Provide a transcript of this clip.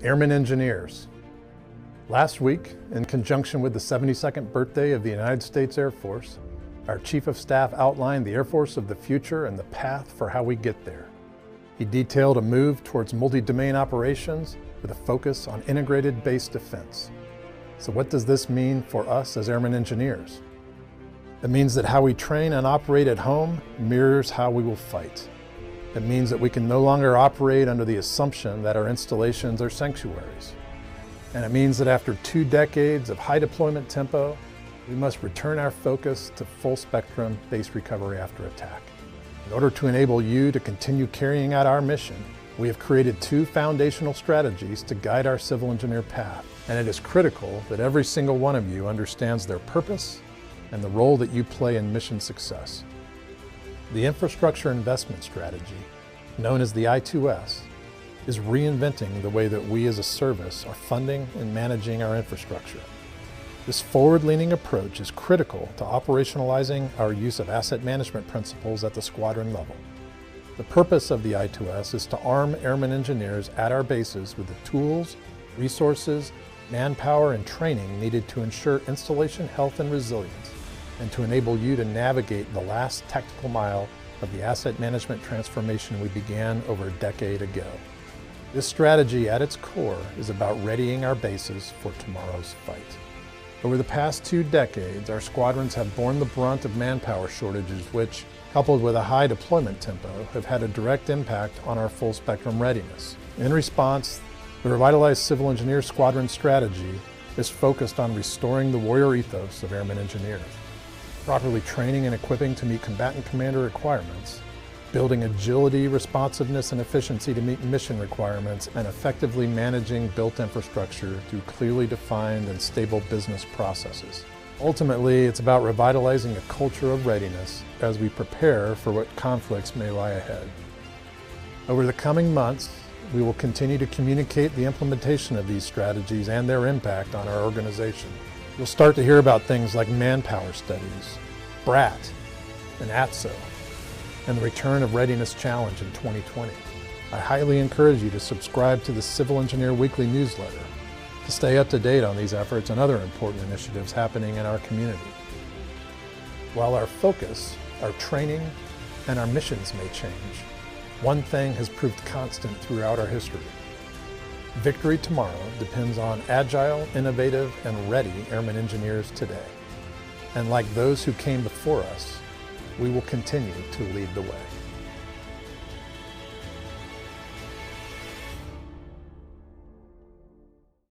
Airmen Engineers. Last week, in conjunction with the 72nd birthday of the United States Air Force, our Chief of Staff outlined the Air Force of the future and the path for how we get there. He detailed a move towards multi-domain operations with a focus on integrated base defense. So what does this mean for us as Airmen Engineers? It means that how we train and operate at home mirrors how we will fight. It means that we can no longer operate under the assumption that our installations are sanctuaries. And it means that after 2 decades of high deployment tempo, we must return our focus to full spectrum base recovery after attack. In order to enable you to continue carrying out our mission, we have created 2 foundational strategies to guide our civil engineer path. And it is critical that every single one of you understands their purpose and the role that you play in mission success. The infrastructure investment strategy, known as the I2S, is reinventing the way that we as a service are funding and managing our infrastructure. This forward-leaning approach is critical to operationalizing our use of asset management principles at the squadron level. The purpose of the I2S is to arm airmen engineers at our bases with the tools, resources, manpower, and training needed to ensure installation health and resilience, and to enable you to navigate the last tactical mile of the asset management transformation we began over a decade ago. This strategy at its core is about readying our bases for tomorrow's fight. Over the past 2 decades, our squadrons have borne the brunt of manpower shortages which, coupled with a high deployment tempo, have had a direct impact on our full spectrum readiness. In response, the Revitalize Civil Engineer Squadron strategy is focused on restoring the warrior ethos of airmen engineers, properly training and equipping to meet combatant commander requirements, building agility, responsiveness, and efficiency to meet mission requirements, and effectively managing built infrastructure through clearly defined and stable business processes. Ultimately, it's about revitalizing a culture of readiness as we prepare for what conflicts may lie ahead. Over the coming months, we will continue to communicate the implementation of these strategies and their impact on our organization. You'll start to hear about things like manpower studies, BRAT, and ATSO, and the return of Readiness Challenge in 2020. I highly encourage you to subscribe to the Civil Engineer Weekly newsletter to stay up to date on these efforts and other important initiatives happening in our community. While our focus, our training, and our missions may change, one thing has proved constant throughout our history. Victory tomorrow depends on agile, innovative, and ready airmen engineers today. And like those who came before us, we will continue to lead the way.